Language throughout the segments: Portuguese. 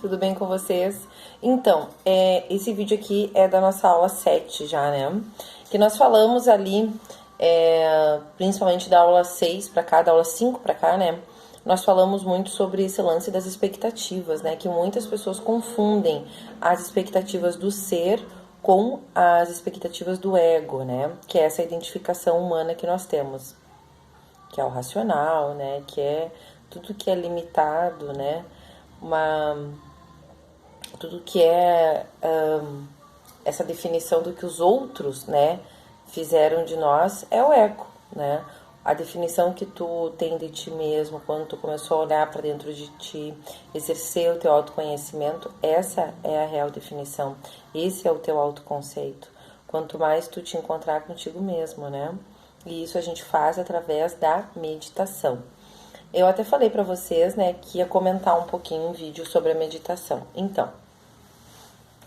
Tudo bem com vocês? Então, esse vídeo aqui é da nossa aula 7 já, né? Que nós falamos ali, principalmente da aula 6 pra cá, da aula 5 pra cá, né? Nós falamos muito sobre esse lance das expectativas, né? Que muitas pessoas confundem as expectativas do ser com as expectativas do ego, né? Que é essa identificação humana que nós temos, que é o racional, né? Que é tudo que é limitado, né? Tudo que é essa definição do que os outros, né, fizeram de nós é o ego, né? A definição que tu tem de ti mesmo, quando tu começou a olhar para dentro de ti, exercer o teu autoconhecimento, essa é a real definição. Esse é o teu autoconceito. Quanto mais tu te encontrar contigo mesmo, né? E isso a gente faz através da meditação. Eu até falei para vocês, né, que ia comentar um pouquinho um vídeo sobre a meditação. Então,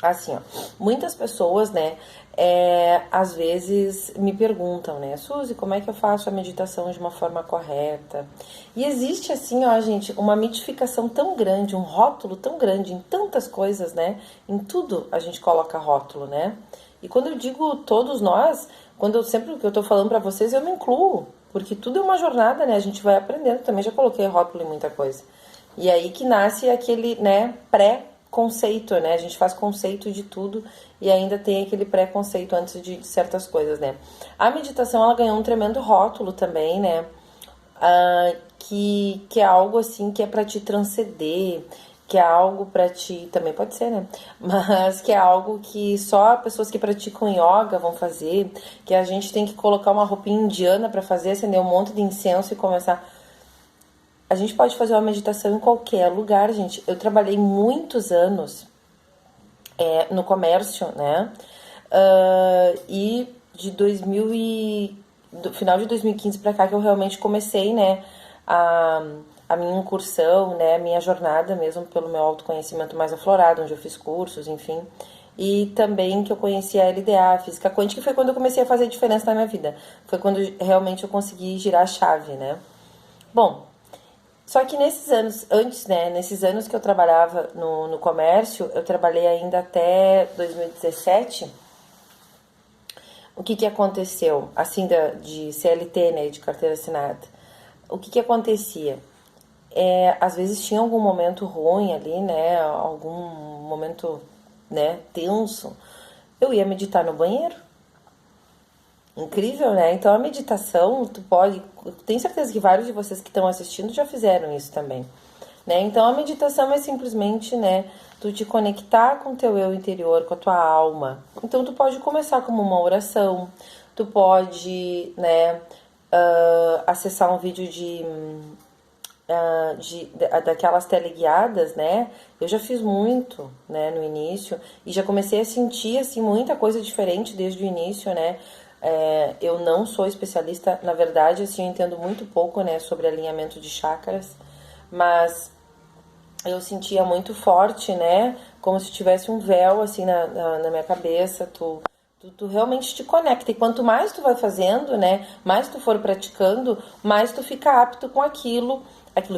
assim, ó, muitas pessoas, né, às vezes me perguntam, né, Suzy, como é que eu faço a meditação de uma forma correta? E existe, assim, ó, gente, uma mitificação tão grande, um rótulo tão grande em tantas coisas, né, em tudo a gente coloca rótulo, né? E quando eu digo todos nós, sempre que eu tô falando pra vocês, eu me incluo, porque tudo é uma jornada, né, a gente vai aprendendo, também já coloquei rótulo em muita coisa. E aí que nasce aquele, né, pré-conceito, né? A gente faz conceito de tudo e ainda tem aquele pré-conceito antes de certas coisas, né? A meditação, ela ganhou um tremendo rótulo também, né? Que é algo assim que é para te transcender, que é algo para ti, também pode ser, né? Mas que é algo que só pessoas que praticam yoga vão fazer, que a gente tem que colocar uma roupinha indiana para fazer, acender um monte de incenso e começar. A gente pode fazer uma meditação em qualquer lugar, gente. Eu trabalhei muitos anos no comércio, né? E de 2000 do final de 2015 para cá que eu realmente comecei, né, a minha incursão, né, a minha jornada mesmo pelo meu autoconhecimento mais aflorado, onde eu fiz cursos, enfim. E também que eu conheci a LDA, a Física Quântica, que foi quando eu comecei a fazer diferença na minha vida. Foi quando realmente eu consegui girar a chave, né? Bom, só que nesses anos, antes, né, nesses anos que eu trabalhava no comércio, eu trabalhei ainda até 2017. O que aconteceu, assim, de CLT, né, de carteira assinada? O que acontecia? Às vezes tinha algum momento ruim ali, né, algum momento, né, tenso, eu ia meditar no banheiro. Incrível, né? Então a meditação, tenho certeza que vários de vocês que estão assistindo já fizeram isso também, né? Então a meditação é simplesmente, né, tu te conectar com o teu eu interior, com a tua alma. Então tu pode começar como uma oração, tu pode, né, acessar um vídeo daquelas teleguiadas, né? Eu já fiz muito, né, no início, e já comecei a sentir, assim, muita coisa diferente desde o início, né? Eu não sou especialista, na verdade, assim, eu entendo muito pouco, né, sobre alinhamento de chakras, mas eu sentia muito forte, né, como se tivesse um véu, assim, na minha cabeça, tu realmente te conecta, e quanto mais tu vai fazendo, né, mais tu for praticando, mais tu fica apto com aquilo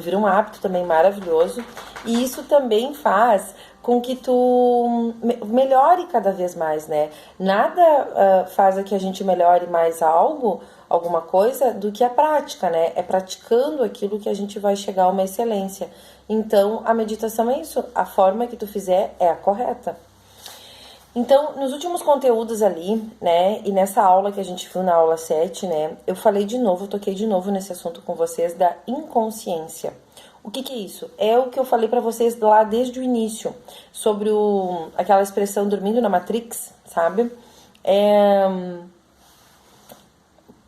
vira um hábito também maravilhoso, e isso também faz com que tu melhore cada vez mais, né? Nada faz que a gente melhore mais alguma coisa, do que a prática, né? É praticando aquilo que a gente vai chegar a uma excelência. Então, a meditação é isso, a forma que tu fizer é a correta. Então, nos últimos conteúdos ali, né, e nessa aula que a gente viu na aula 7, né, eu toquei de novo nesse assunto com vocês da inconsciência. O que é isso? É o que eu falei pra vocês lá desde o início, sobre aquela expressão dormindo na Matrix, sabe?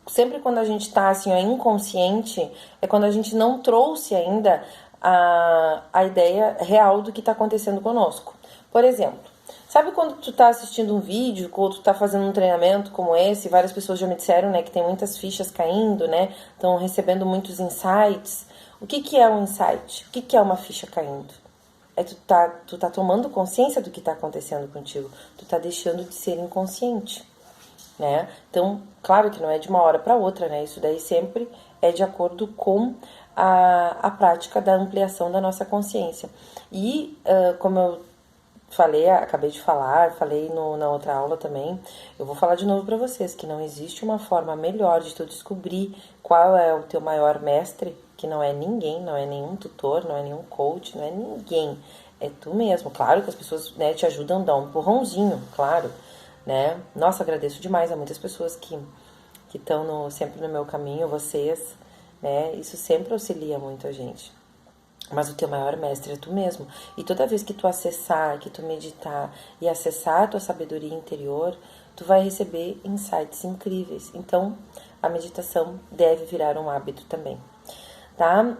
Sempre quando a gente tá assim, ó, inconsciente, é quando a gente não trouxe ainda a ideia real do que tá acontecendo conosco. Por exemplo, sabe quando tu tá assistindo um vídeo, ou tu tá fazendo um treinamento como esse, várias pessoas já me disseram, né, que tem muitas fichas caindo, né, estão recebendo muitos insights. O que é um insight? O que é uma ficha caindo? Tu tá tomando consciência do que tá acontecendo contigo, tu tá deixando de ser inconsciente, né? Então, claro que não é de uma hora para outra, né, isso daí sempre é de acordo com a prática da ampliação da nossa consciência. E, como eu falei, acabei de falar, falei na outra aula também, eu vou falar de novo para vocês, que não existe uma forma melhor de tu descobrir qual é o teu maior mestre, que não é ninguém, não é nenhum tutor, não é nenhum coach, não é ninguém, é tu mesmo. Claro que as pessoas, né, te ajudam a dar um empurrãozinho, claro, né? Nossa, agradeço demais a muitas pessoas que estão sempre no meu caminho, vocês, né? Isso sempre auxilia muito a gente. Mas o teu maior mestre é tu mesmo. E toda vez que tu acessar, que tu meditar e acessar a tua sabedoria interior, tu vai receber insights incríveis. Então, a meditação deve virar um hábito também. Tá?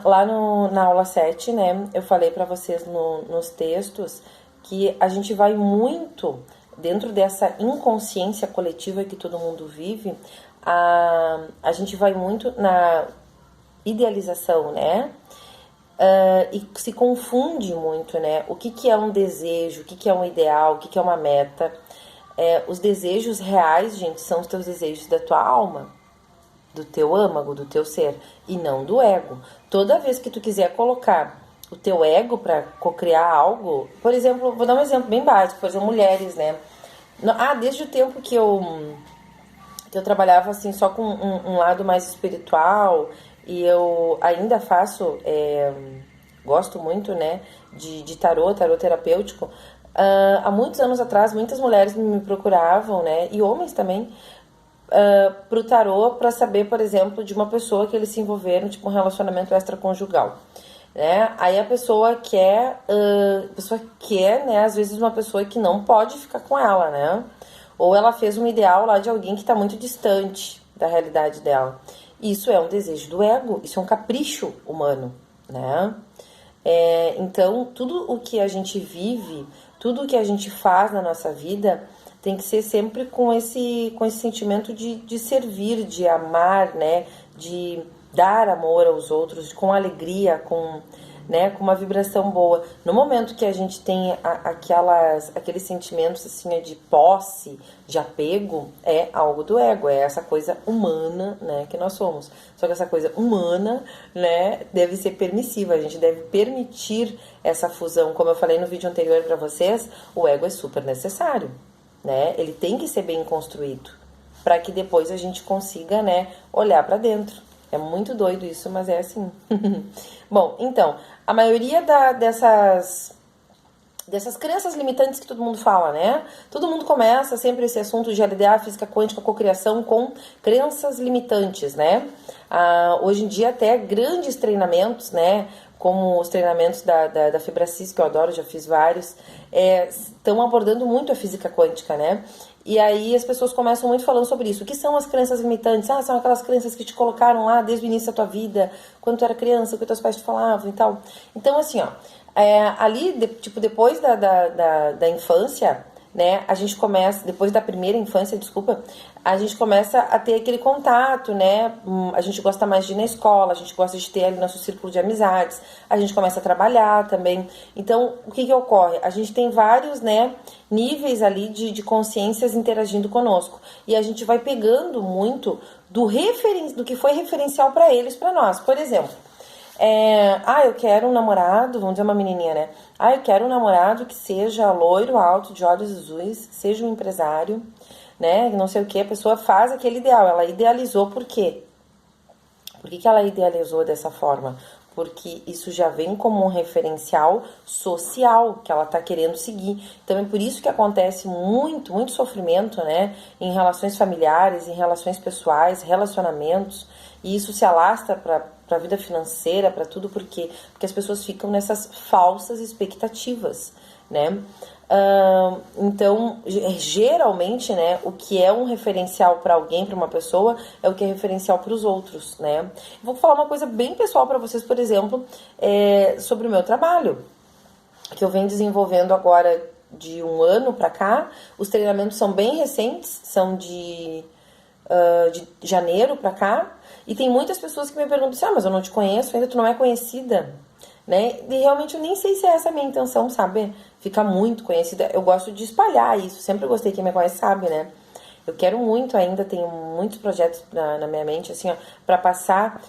Lá na aula 7, né, eu falei para vocês nos textos que a gente vai muito, dentro dessa inconsciência coletiva que todo mundo vive, a gente vai muito na idealização, né? E se confunde muito, né? O que é um desejo, o que é um ideal, o que é uma meta. Os desejos reais, gente, são os teus desejos da tua alma, do teu âmago, do teu ser, e não do ego. Toda vez que tu quiser colocar o teu ego para cocriar algo, por exemplo, vou dar um exemplo bem básico, por exemplo, mulheres, né? Desde o tempo que eu trabalhava assim só com um lado mais espiritual, e eu ainda faço, gosto muito, né, de tarô terapêutico. Há muitos anos atrás, muitas mulheres me procuravam, né, e homens também, pro tarô para saber, por exemplo, de uma pessoa que eles se envolveram, tipo um relacionamento extraconjugal, né? Aí a pessoa quer, né, às vezes uma pessoa que não pode ficar com ela, né? Ou ela fez um ideal lá de alguém que está muito distante da realidade dela. Isso é um desejo do ego, isso é um capricho humano, né? Então, tudo o que a gente vive, tudo o que a gente faz na nossa vida tem que ser sempre com esse sentimento de servir, de amar, né? De dar amor aos outros, com alegria, né, com uma vibração boa. No momento que a gente tem aqueles sentimentos assim de posse, de apego, é algo do ego, é essa coisa humana, né, que nós somos. Só que essa coisa humana, né, deve ser permissiva, a gente deve permitir essa fusão. Como eu falei no vídeo anterior para vocês, o ego é super necessário, né? Ele tem que ser bem construído para que depois a gente consiga, né, olhar para dentro. É muito doido isso, mas é assim. Bom, então, a maioria dessas crenças limitantes que todo mundo fala, né? Todo mundo começa sempre esse assunto de LDA, física quântica, cocriação com crenças limitantes, né? Hoje em dia até grandes treinamentos, né? Como os treinamentos da Fibracis, que eu adoro, já fiz vários, estão abordando muito a física quântica, né? E aí as pessoas começam muito falando sobre isso. O que são as crenças limitantes? São aquelas crenças que te colocaram lá desde o início da tua vida, quando tu era criança, o que teus pais te falavam e tal. Então, assim, ó, depois da infância, né, a gente começa, depois da primeira infância, desculpa, a gente começa a ter aquele contato, né, a gente gosta mais de ir na escola, a gente gosta de ter ali nosso círculo de amizades, a gente começa a trabalhar também. Então, o que ocorre? A gente tem vários, né, níveis ali de consciências interagindo conosco, e a gente vai pegando muito do que foi referencial para eles, para nós. Por exemplo, eu quero um namorado, vamos dizer uma menininha, né? Eu quero um namorado que seja loiro, alto, de olhos azuis, seja um empresário, né? Não sei o que, a pessoa faz aquele ideal. Ela idealizou por quê? Por que ela idealizou dessa forma? Porque isso já vem como um referencial social que ela está querendo seguir. Então é por isso que acontece muito, muito sofrimento, né? Em relações familiares, em relações pessoais, relacionamentos. E isso se alastra para a vida financeira, para tudo, porque as pessoas ficam nessas falsas expectativas, né? Então, geralmente, né, o que é um referencial para alguém, para uma pessoa, é o que é referencial para os outros, né? Vou falar uma coisa bem pessoal para vocês, por exemplo, sobre o meu trabalho, que eu venho desenvolvendo agora de um ano para cá. Os treinamentos são bem recentes, são de janeiro para cá, e tem muitas pessoas que me perguntam assim, mas eu não te conheço ainda, tu não é conhecida, né? E realmente eu nem sei se é essa a minha intenção, sabe? Ficar muito conhecida. Eu gosto de espalhar isso, sempre gostei, quem me conhece sabe, né? Eu quero muito ainda, tenho muitos projetos na minha mente, assim, ó, para passar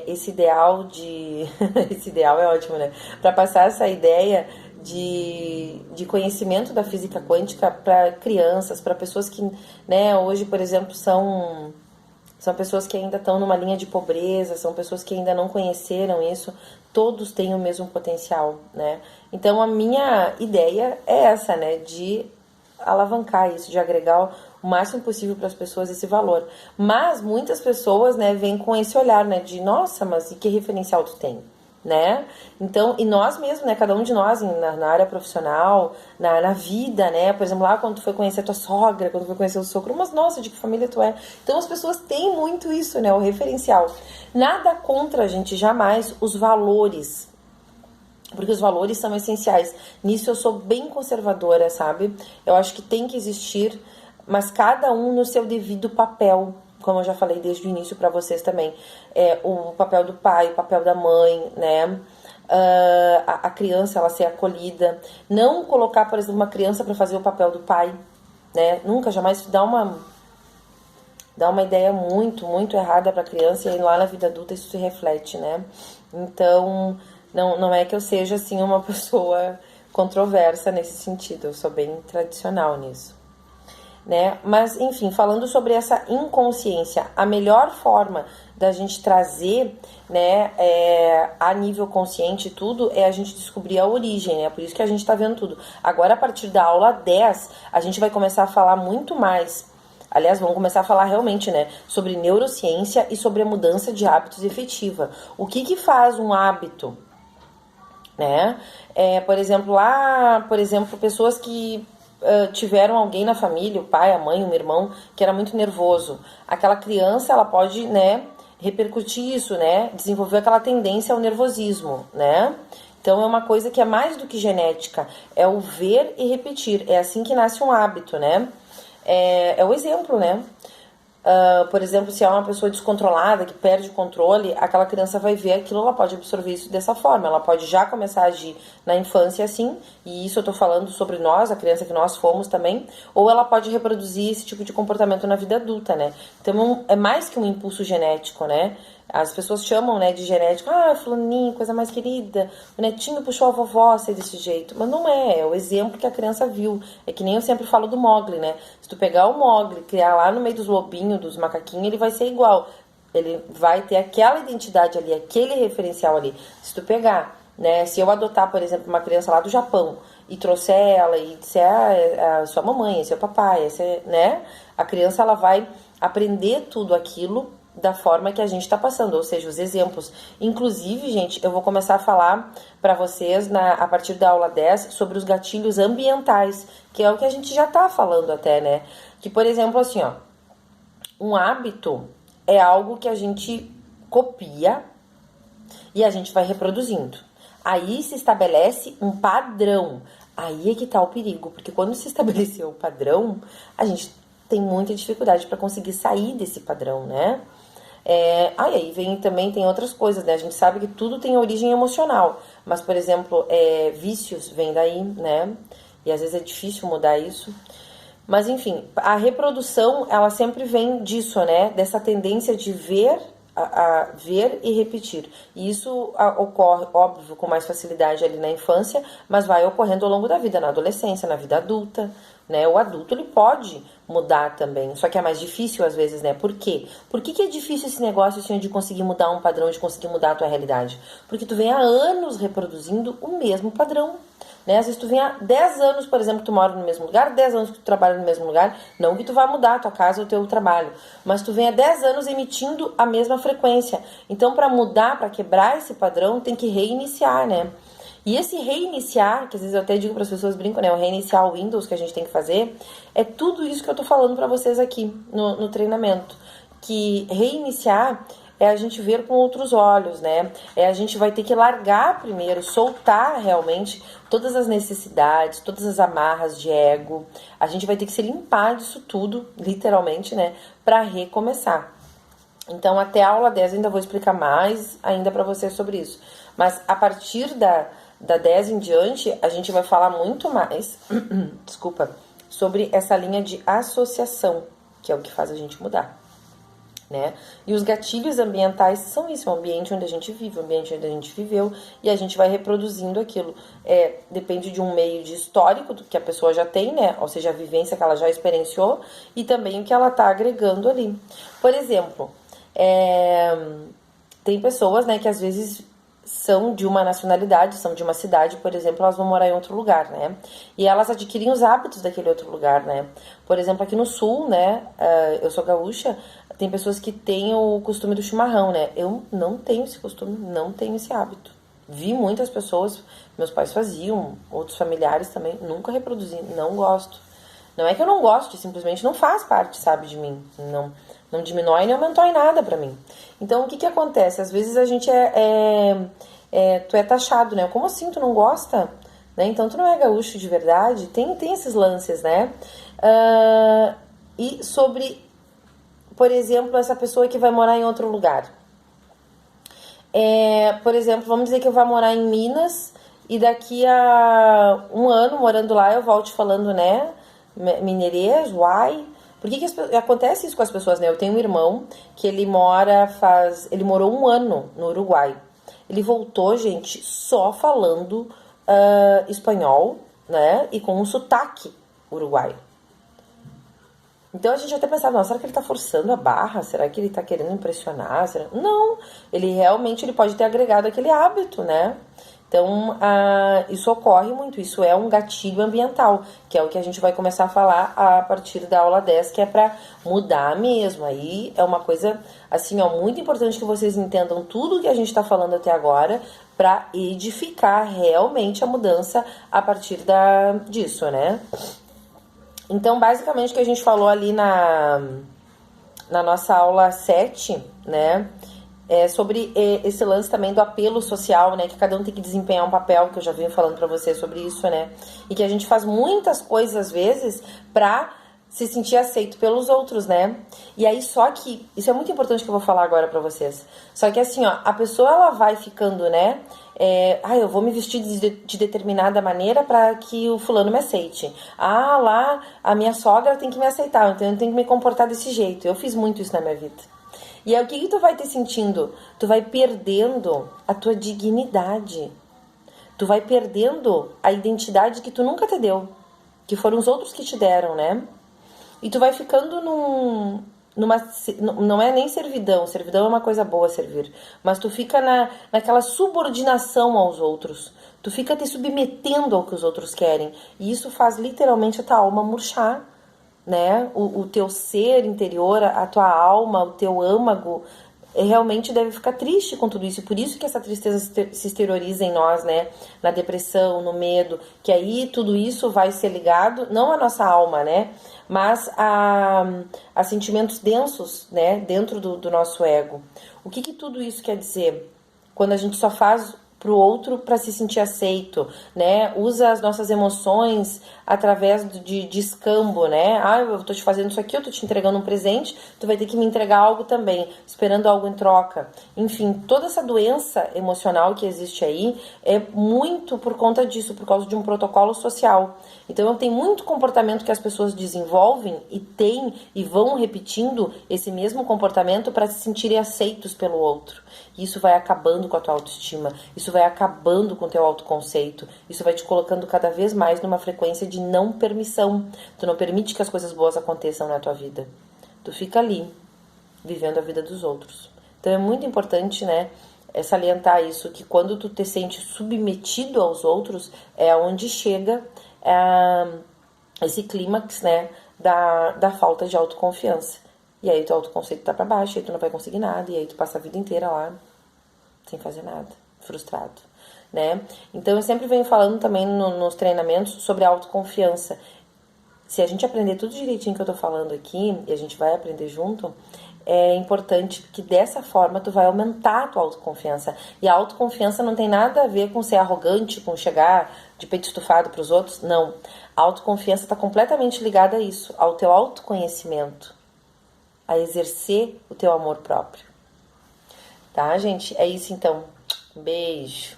esse ideal de... esse ideal é ótimo, né? Para passar essa ideia de conhecimento da física quântica para crianças, para pessoas que, né, hoje, por exemplo, são pessoas que ainda estão numa linha de pobreza, são pessoas que ainda não conheceram isso, todos têm o mesmo potencial, né? Então a minha ideia é essa, né, de alavancar isso, de agregar o máximo possível para as pessoas esse valor. Mas muitas pessoas, né, vêm com esse olhar, né, de nossa, mas e que referencial tu tem? Né? Então, e nós mesmos, né? Cada um de nós na área profissional, na vida, né? Por exemplo, lá quando tu foi conhecer a tua sogra, quando tu foi conhecer o sogro, mas nossa, de que família tu é? Então as pessoas têm muito isso, né? O referencial. Nada contra, gente, jamais os valores, porque os valores são essenciais. Nisso eu sou bem conservadora, sabe? Eu acho que tem que existir, mas cada um no seu devido papel, como eu já falei desde o início para vocês também. O papel do pai, o papel da mãe, né? A criança, ela ser acolhida. Não colocar, por exemplo, uma criança para fazer o papel do pai, né? Nunca, jamais dá uma ideia muito, muito errada para a criança, e aí lá na vida adulta isso se reflete, né? Então, não é que eu seja, assim, uma pessoa controversa nesse sentido. Eu sou bem tradicional nisso. Né? Mas, enfim, falando sobre essa inconsciência, a melhor forma da gente trazer, né, a nível consciente tudo, é a gente descobrir a origem, né? Por isso que a gente tá vendo tudo. Agora, a partir da aula 10, a gente vai começar a falar muito mais. Aliás, vamos começar a falar realmente, né, sobre neurociência e sobre a mudança de hábitos efetiva. O que faz um hábito, né? Por exemplo, pessoas que tiveram alguém na família, o pai, a mãe, um irmão, que era muito nervoso. Aquela criança, ela pode, né, repercutir isso, né, desenvolver aquela tendência ao nervosismo, né? Então é uma coisa que é mais do que genética, é o ver e repetir. É assim que nasce um hábito, né? É o exemplo, né? Por exemplo, se é uma pessoa descontrolada, que perde o controle, aquela criança vai ver aquilo, ela pode absorver isso dessa forma. Ela pode já começar a agir na infância assim, e isso eu tô falando sobre nós, a criança que nós fomos também, ou ela pode reproduzir esse tipo de comportamento na vida adulta, né? Então é mais que um impulso genético, né? As pessoas chamam, né, de genético, fulaninho, coisa mais querida, o netinho puxou a vovó a ser desse jeito. Mas não é o exemplo que a criança viu. É que nem eu sempre falo do Mogli, né? Se tu pegar o Mogli, criar lá no meio dos lobinhos, dos macaquinhos, ele vai ser igual. Ele vai ter aquela identidade ali, aquele referencial ali. Se tu pegar, né, se eu adotar, por exemplo, uma criança lá do Japão e trouxer ela e disser, a sua mamãe, esse é o papai, né? A criança, ela vai aprender tudo aquilo da forma que a gente está passando, ou seja, os exemplos. Inclusive, gente, eu vou começar a falar para vocês a partir da aula 10 sobre os gatilhos ambientais, que é o que a gente já tá falando até, né? Que, por exemplo, assim, ó, um hábito é algo que a gente copia e a gente vai reproduzindo. Aí se estabelece um padrão. Aí é que tá o perigo, porque quando se estabeleceu o padrão, a gente tem muita dificuldade para conseguir sair desse padrão, né? Aí tem outras coisas, né? A gente sabe que tudo tem origem emocional, mas, por exemplo, vícios vêm daí, né? E às vezes é difícil mudar isso. Mas, enfim, a reprodução, ela sempre vem disso, né? Dessa tendência de ver e repetir. E isso ocorre, óbvio, com mais facilidade ali na infância, mas vai ocorrendo ao longo da vida, na adolescência, na vida adulta, né? O adulto, ele pode mudar também, só que é mais difícil às vezes, né? Por quê? Por que é difícil esse negócio assim, de conseguir mudar um padrão, de conseguir mudar a tua realidade? Porque tu vem há anos reproduzindo o mesmo padrão, né? Às vezes tu vem há 10 anos, por exemplo, que tu mora no mesmo lugar, 10 anos que tu trabalha no mesmo lugar, não que tu vá mudar a tua casa ou o teu trabalho, mas tu vem há 10 anos emitindo a mesma frequência. Então, para mudar, para quebrar esse padrão, tem que reiniciar, né? E esse reiniciar, que às vezes eu até digo para as pessoas, brincam, né? O reiniciar o Windows que a gente tem que fazer, é tudo isso que eu tô falando para vocês aqui no treinamento. Que reiniciar é a gente ver com outros olhos, né? A gente vai ter que largar primeiro, soltar realmente todas as necessidades, todas as amarras de ego. A gente vai ter que se limpar disso tudo, literalmente, né? Para recomeçar. Então, até a aula 10 eu ainda vou explicar mais ainda para vocês sobre isso. Mas a partir da 10 em diante, a gente vai falar muito mais, desculpa, sobre essa linha de associação, que é o que faz a gente mudar, né? E os gatilhos ambientais são isso, é o ambiente onde a gente vive, o ambiente onde a gente viveu, e a gente vai reproduzindo aquilo. Depende de um meio de histórico que a pessoa já tem, né? Ou seja, a vivência que ela já experienciou e também o que ela tá agregando ali. Por exemplo, tem pessoas, né, que às vezes são de uma nacionalidade, são de uma cidade, por exemplo, elas vão morar em outro lugar, né? E elas adquirem os hábitos daquele outro lugar, né? Por exemplo, aqui no sul, né, eu sou gaúcha, tem pessoas que têm o costume do chimarrão, né? Eu não tenho esse costume, não tenho esse hábito. Vi muitas pessoas, meus pais faziam, outros familiares também, nunca reproduzi, não gosto. Não é que eu não goste, simplesmente não faz parte, sabe, de mim. Não diminui nem aumentou em nada pra mim. Então, o que acontece? Às vezes a gente tu é taxado, né? Como assim, tu não gosta? Né? Então, tu não é gaúcho de verdade? Tem esses lances, né? E sobre, por exemplo, essa pessoa que vai morar em outro lugar. Por exemplo, vamos dizer que eu vá morar em Minas e daqui a um ano morando lá eu volte falando, né? Mineirês, uai. Por que acontece isso com as pessoas, né? Eu tenho um irmão que ele morou um ano no Uruguai. Ele voltou, gente, só falando espanhol, né? E com um sotaque uruguaio. Então a gente até pensava, nossa, será que ele tá forçando a barra? Será que ele tá querendo impressionar? Não, ele realmente pode ter agregado aquele hábito, né? Então, isso ocorre muito, isso é um gatilho ambiental, que é o que a gente vai começar a falar a partir da aula 10, que é para mudar mesmo. Aí é uma coisa, assim, ó, muito importante que vocês entendam tudo que a gente está falando até agora para edificar realmente a mudança a partir disso, né? Então, basicamente, o que a gente falou ali na nossa aula 7, né? Sobre esse lance também do apelo social, né? Que cada um tem que desempenhar um papel, que eu já venho falando pra vocês sobre isso, né? E que a gente faz muitas coisas, às vezes, pra se sentir aceito pelos outros, né? E aí, só que... Isso é muito importante que eu vou falar agora pra vocês. Só que assim, ó, a pessoa, ela vai ficando, né? Eu vou me vestir de determinada maneira pra que o fulano me aceite. Lá, a minha sogra tem que me aceitar, então eu tenho que me comportar desse jeito. Eu fiz muito isso na minha vida. E aí, o que tu vai te sentindo? Tu vai perdendo a tua dignidade. Tu vai perdendo a identidade que tu nunca te deu. Que foram os outros que te deram, né? E tu vai ficando não é nem servidão. Servidão é uma coisa boa, servir. Mas tu fica naquela subordinação aos outros. Tu fica te submetendo ao que os outros querem. E isso faz literalmente a tua alma murchar, né? O teu ser interior, a tua alma, o teu âmago realmente deve ficar triste com tudo isso. Por isso que essa tristeza se exterioriza em nós, né? Na depressão, no medo, que aí tudo isso vai ser ligado, não à nossa alma, né? Mas a sentimentos densos, né? Dentro do nosso ego. O que tudo isso quer dizer? Quando a gente só faz pro outro para se sentir aceito, né? Usa as nossas emoções através de escambo, né? Eu tô te fazendo isso aqui, eu tô te entregando um presente, tu vai ter que me entregar algo também, esperando algo em troca. Enfim, toda essa doença emocional que existe aí é muito por conta disso, por causa de um protocolo social. Então, tem muito comportamento que as pessoas desenvolvem e vão repetindo esse mesmo comportamento para se sentirem aceitos pelo outro. E isso vai acabando com a tua autoestima, isso vai acabando com o teu autoconceito, isso vai te colocando cada vez mais numa frequência de não permissão. Tu não permite que as coisas boas aconteçam na tua vida. Tu fica ali, vivendo a vida dos outros. Então é muito importante, né, salientar isso, que quando tu te sente submetido aos outros, é onde chega esse clímax, né, da falta de autoconfiança. E aí teu autoconceito tá pra baixo, e aí tu não vai conseguir nada, e aí tu passa a vida inteira lá, sem fazer nada, frustrado, né? Então eu sempre venho falando também nos treinamentos sobre a autoconfiança. Se a gente aprender tudo direitinho que eu tô falando aqui, e a gente vai aprender junto, é importante que dessa forma tu vai aumentar a tua autoconfiança. E a autoconfiança não tem nada a ver com ser arrogante, com chegar de peito estufado pros outros, não. A autoconfiança tá completamente ligada a isso, ao teu autoconhecimento, a exercer o teu amor próprio. Tá, gente? É isso então. Um beijo.